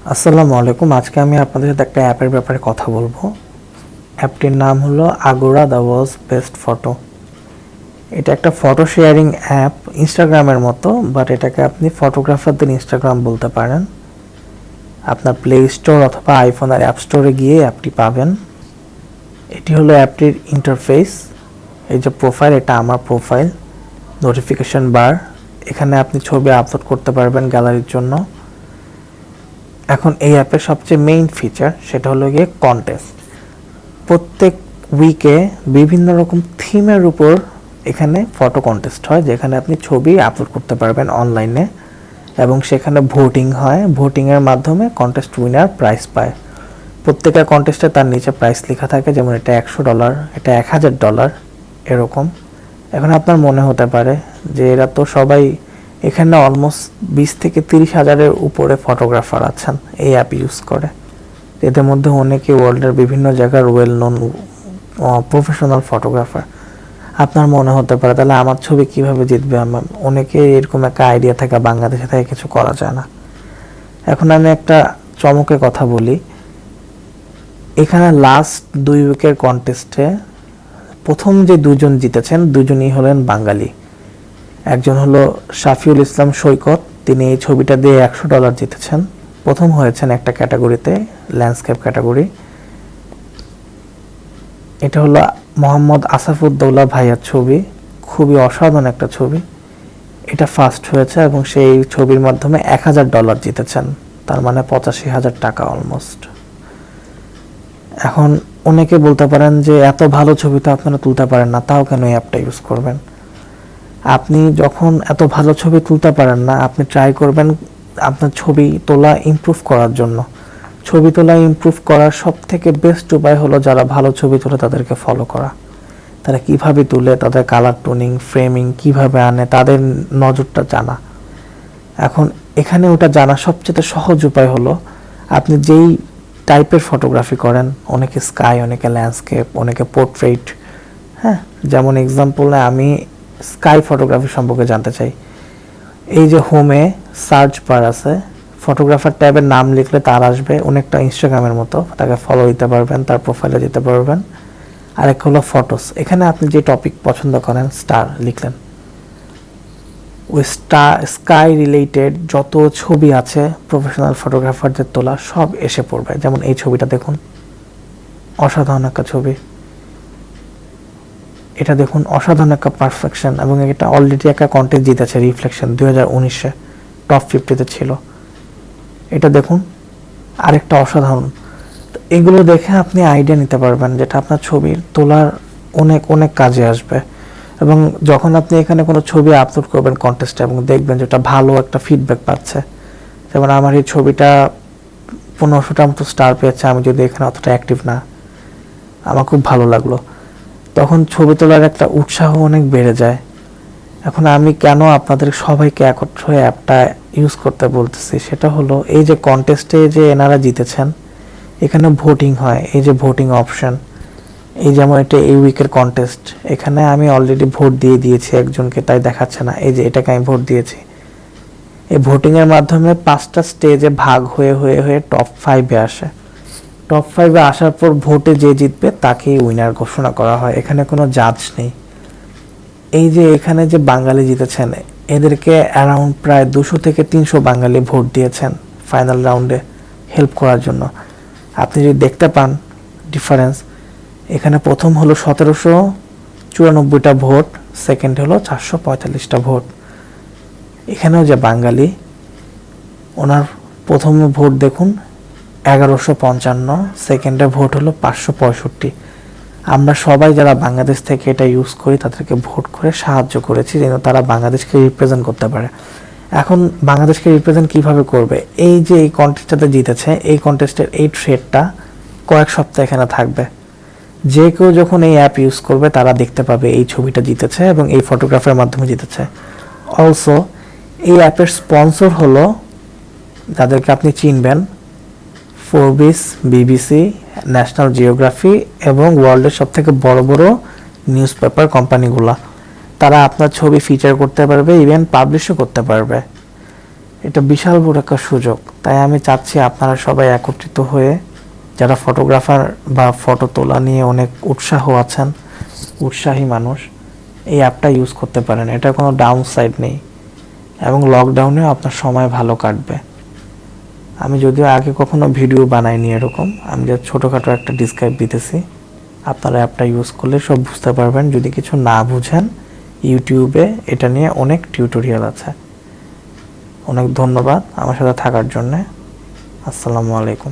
আসসালামু আলাইকুম। আজকে আমি আপনাদের সাথে একটা অ্যাপের ব্যাপারে কথা বলবো। অ্যাপটির নাম হলো Agora the world's best photo. এটা একটা ফটো শেয়ারিং অ্যাপ, ইনস্টাগ্রামের মতো, বাট এটাকে আপনি ফটোগ্রাফারদের ইনস্টাগ্রাম বলতে পারেন। আপনার প্লে স্টোর অথবা আইফোনের অ্যাপ স্টোরে গিয়ে অ্যাপটি পাবেন। এটি হলো অ্যাপটির ইন্টারফেস। এই যে প্রোফাইল, এটা আমার প্রোফাইল। নোটিফিকেশন বার, এখানে আপনি ছবি আপলোড করতে পারবেন গ্যালারির জন্য। এখন এই অ্যাপের সবচেয়ে মেইন ফিচার সেটা হলো গিয়ে কন্টেস্ট। প্রত্যেক উইকে বিভিন্ন রকম থিমের উপর এখানে ফটো কন্টেস্ট হয়, যেখানে আপনি ছবি আপলোড করতে পারবেন অনলাইনে এবং সেখানে ভোটিং হয়। ভোটিংয়ের মাধ্যমে কন্টেস্ট উইনার প্রাইজ পায়। প্রত্যেকের কন্টেস্টে তার নিচে প্রাইস লেখা থাকে, যেমন এটা $100, এটা $1000 এরকম। এখন আপনার মনে হতে পারে যে এরা তো সবাই এখানে অলমোস্ট 20 থেকে 30 হাজারের উপরে ফটোগ্রাফার আছেন এই অ্যাপ ইউজ করে। এদের মধ্যে অনেকে ওয়ার্ল্ডের বিভিন্ন জায়গার ওয়েল নোন প্রফেশনাল ফটোগ্রাফার। আপনার মনে হতে পারে তাহলে আমার ছবি কিভাবে জিতবে? আমার অনেকে এরকম একটা আইডিয়া থাকে, বাংলাদেশে থেকে কিছু করা যায় না। এখন আমি একটা চমকের কথা বলি। এখানে লাস্ট 2 উইকের কন্টেস্টে প্রথম যে দুজন জিতেছেন, দুজনই হলেন বাঙালি। একজন হলো শাফিউল ইসলাম সৈকত, তিনি এই ছবিটা দিয়ে $100 জিতেছেন। প্রথম হয়েছেন একটা ক্যাটাগরিতে, ল্যান্ডস্কেপ ক্যাটাগরি। এটা হলো মোহাম্মদ আসাফুদ্দৌলা ভাইয়ার ছবি, খুবই অসাধারণ একটা ছবি। এটা ফার্স্ট হয়েছে এবং সেই ছবির মাধ্যমে $1000 জিতেছেন, তার মানে $85,000 অলমোস্ট। এখন অনেকে বলতে পারেন যে এত ভালো ছবি তো আপনারা তুলতে পারেন না, তাও কেন এই অ্যাপটা ইউজ করবেন? আপনি যখন এত ভালো ছবি তুলতে পারেন না, আপনি ট্রাই করবেন আপনার ছবি তোলা ইমপ্রুভ করার জন্য। ছবি তোলা ইমপ্রুভ করার সব থেকে বেস্ট উপায় হলো যারা ভালো ছবি তোলে তাদেরকে ফলো করা। তারা কিভাবে তুলে, তাদের কালার টোনিং, ফ্রেমিং কিভাবে আনে, তাদের নজরটা জানা। এখন এখানে ওটা জানা সবচেয়ে সহজ উপায় হলো আপনি যেই টাইপের ফটোগ্রাফি করেন, অনেকে স্কাই, অনেকে ল্যান্ডস্কেপ, অনেকে পোর্ট্রেট। হ্যাঁ, যেমন এক্সাম্পলে আমি স্কাই ফটোগ্রাফি সম্পর্কে জানতে চাই। এই যে হোমে সার্চ বার আছে, ফটোগ্রাফার ট্যাবের নাম লিখলে তার আসবে, অনেকটা ইনস্টাগ্রামের মতো। তাকে ফলো দিতে পারবেন, তার প্রোফাইলে যেতে পারবেন। আরেক হলো ফটোস, এখানে আপনি যে টপিক পছন্দ করেন, স্টার লিখলেন, ওই স্কাই রিলেটেড যত ছবি আছে প্রফেশনাল ফটোগ্রাফারদের তোলা সব এসে পড়বে। যেমন এই ছবিটা দেখুন, অসাধারণ একটা ছবি। এটা দেখুন, অসাধারণ একটা পারফেকশন, এবং এটা অলরেডি একটা কন্টেস্ট জিতেছে, রিফ্লেকশন 2019-এ টপ 50-তে ছিল। এটা দেখুন, আরেকটা অসাধারণ। তো এগুলো দেখে আপনি আইডিয়া নিতে পারবেন যেটা আপনার ছবির তোলার অনেক অনেক কাজে আসবে। এবং যখন আপনি এখানে কোনো ছবি আপলোড করবেন কন্টেস্টে এবং দেখবেন যেটা ভালো একটা ফিডব্যাক পাচ্ছে, যেমন আমার এই ছবিটা 1500টার মতো স্টার পেয়েছে, আমি যদি এখানে অতটা অ্যাক্টিভ না, আমার খুব ভালো লাগলো, তখন ছবি তোলার একটা উৎসাহ অনেক বেড়ে যায়। এখন আমি কেন আপনাদের সবাইকে একত্র হয়ে অ্যাপটা ইউজ করতে বলতেছি, সেটা হলো এই যে কন্টেস্টে যে এনারা জিতেছেন, এখানে ভোটিং হয়। এই যে ভোটিং অপশন, এই যেমন এটা এই উইকের কন্টেস্ট, এখানে আমি অলরেডি ভোট দিয়ে দিয়েছি একজনকে, তাই দেখাচ্ছে না। এই যে এটাকে আমি ভোট দিয়েছি। এই ভোটিংয়ের মাধ্যমে 5টা স্টেজে ভাগ হয়ে হয়ে হয়ে টপ 5-এ আসে। টপ 5-এ আসার পর ভোটে যে জিতবে তাকেই উইনার ঘোষণা করা হয়। এখানে কোনো জাজ নেই। এই যে এখানে যে বাঙালি জিতেছেন, এদেরকে অ্যারাউন্ড প্রায় 200 থেকে 300 বাঙালি ভোট দিয়েছেন ফাইনাল রাউন্ডে হেল্প করার জন্য। আপনি যদি দেখতে পান ডিফারেন্স, এখানে প্রথম হলো 1794টা ভোট, সেকেন্ড হলো 445টা ভোট। এখানেও যে বাঙালি, ওনার প্রথমে ভোট দেখুন 1155, সেকেন্ডে ভোট হলো 565। আমরা সবাই যারা বাংলাদেশ থেকে এটা ইউজ করি তাদেরকে ভোট করে সাহায্য করেছি যেন তারা বাংলাদেশকে রিপ্রেজেন্ট করতে পারে। এখন বাংলাদেশকে রিপ্রেজেন্ট কিভাবে করবে? এই যে এই কন্টেস্টটাতে জিতেছে, এই কন্টেস্টের এই থ্রেডটা কয়েক সপ্তাহ এখানে থাকবে। যে কেউ যখন এই অ্যাপ ইউজ করবে তারা দেখতে পাবে এই ছবিটা জিতেছে এবং এই ফটোগ্রাফের মাধ্যমে জিতেছে। অলসো এই অ্যাপের স্পন্সর হলো, যাদেরকে আপনি চিনবেন, ফোরবিস, বিবিসি, ন্যাশনাল জিওগ্রাফি এবং ওয়ার্ল্ডের সবথেকে বড় বড় নিউজ পেপার কোম্পানিগুলো। তারা আপনার ছবি ফিচার করতে পারবে, ইভেন পাবলিশও করতে পারবে। এটা বিশাল বড় একটা সুযোগ। তাই আমি চাচ্ছি আপনারা সবাই একত্রিত হয়ে, যারা ফটোগ্রাফার বা ফটো তোলা নিয়ে অনেক উৎসাহী মানুষ, এই অ্যাপটা ইউজ করতে পারেন। এটা কোনো ডাউন সাইড নেই এবং লকডাউনেও আপনার সময় ভালো কাটবে। আমি যদিও আগে কখনো ভিডিও বানাইনি এরকম, আমি যে ছোটোখাটো একটা ডিসক্রাইব দিতেছি। আপনারা অ্যাপটা ইউজ করলে সব বুঝতে পারবেন। যদি কিছু না বুঝেন, ইউটিউবে এটা নিয়ে অনেক টিউটোরিয়াল আছে। অনেক ধন্যবাদ আমার সাথে থাকার জন্যে। আসসালামু আলাইকুম।